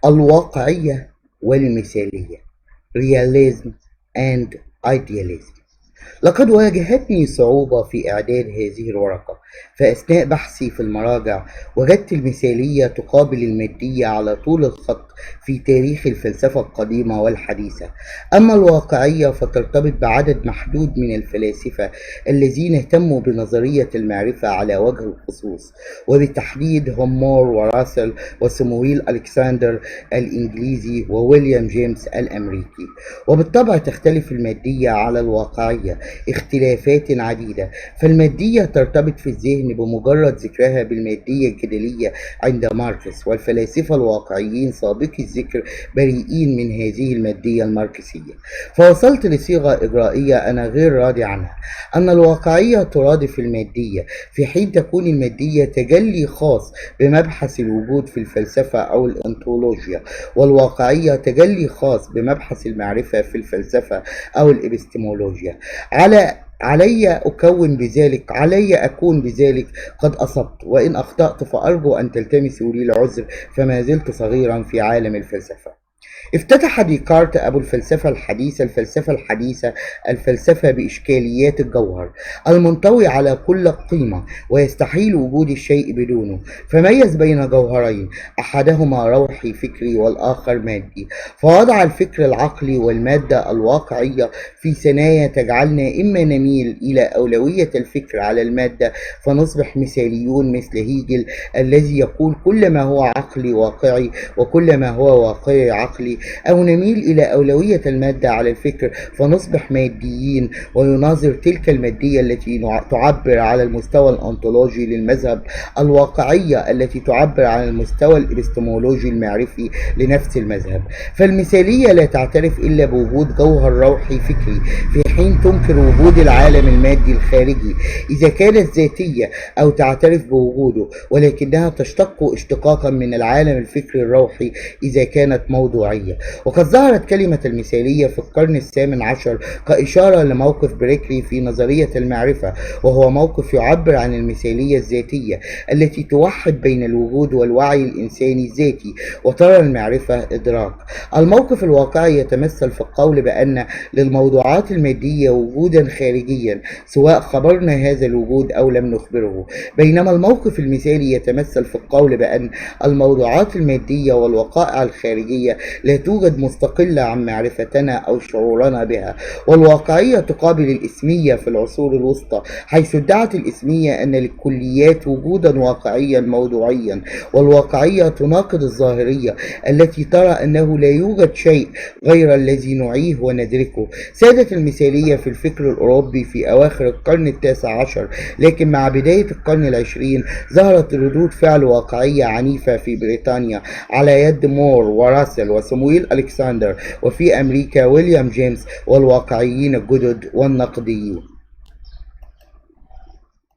الواقعية والمثالية Realism and Idealism. لقد واجهتني صعوبة في إعداد هذه الورقة، فأثناء بحثي في المراجع وجدت المثالية تقابل المادية على طول الخط في تاريخ الفلسفة القديمة والحديثة. أما الواقعية فترتبط بعدد محدود من الفلاسفة الذين اهتموا بنظرية المعرفة على وجه الخصوص، وبالتحديد هم مور وراسل وسمويل ألكسندر الإنجليزي وويليام جيمس الأمريكي. وبالطبع تختلف المادية على الواقعية اختلافات عديدة، فالمادية ترتبط في الذهن بمجرد ذكرها بالمادية الجدلية عند ماركس، والفلاسفة الواقعيين سابقي الذكر بريئين من هذه المادية الماركسية. فوصلت لصيغة إجرائية أنا غير راضي عنها، أن الواقعية ترادف المادية، في حين تكون المادية تجلي خاص بمبحث الوجود في الفلسفة أو الأنطولوجيا، والواقعية تجلي خاص بمبحث المعرفة في الفلسفة أو الإبستمولوجيا. علي أكون بذلك قد أصبت، وإن أخطأت فأرجو أن تلتمسوا لي العذر، فما زلت صغيرا في عالم الفلسفة. افتتح ديكارت أبو الفلسفة الحديثة الفلسفة بإشكاليات الجوهر المنطوي على كل قيمة ويستحيل وجود الشيء بدونه، فميز بين جوهرين، أحدهما روحي فكري والآخر مادي، فوضع الفكر العقلي والمادة الواقعية في ثنايا تجعلنا إما نميل إلى أولوية الفكر على المادة فنصبح مثاليون مثل هيجل الذي يقول كل ما هو عقلي واقعي وكل ما هو واقعي عقلي، أو نميل إلى أولوية المادة على الفكر فنصبح ماديين ونناظر تلك المادية التي تعبر على المستوى الأنطولوجي للمذهب، الواقعية التي تعبر عن المستوى الإبستمولوجي المعرفي لنفس المذهب. فالمثالية لا تعترف إلا بوجود جوهر روحي فكري، في حين تنكر وجود العالم المادي الخارجي إذا كانت ذاتية أو تعترف بوجوده، ولكنها تشتق اشتقاقا من العالم الفكري الروحي إذا كانت موضوعية. وقد ظهرت كلمة المثالية في القرن الثامن عشر كإشارة لموقف بريكلي في نظرية المعرفة، وهو موقف يعبر عن المثالية الذاتية التي توحد بين الوجود والوعي الإنساني الذاتي وترى المعرفة إدراك. الموقف الواقعي يتمثل في القول بأن للموضوعات المادية وجودا خارجيا سواء خبرنا هذا الوجود أو لم نخبره، بينما الموقف المثالي يتمثل في القول بأن الموضوعات المادية والوقائع الخارجية لا توجد مستقلة عن معرفتنا أو شعورنا بها. والواقعية تقابل الإسمية في العصور الوسطى، حيث ادعت الإسمية أن للكليات وجودا واقعيا موضوعيا، والواقعية تناقض الظاهرية التي ترى أنه لا يوجد شيء غير الذي نعيه وندركه. سادت المثالية في الفكر الأوروبي في أواخر القرن التاسع عشر، لكن مع بداية القرن العشرين ظهرت ردود فعل واقعية عنيفة في بريطانيا على يد مور وراسل وسمويل ألكسندر، وفي أمريكا ويليام جيمس والواقعيين الجدد والنقديين.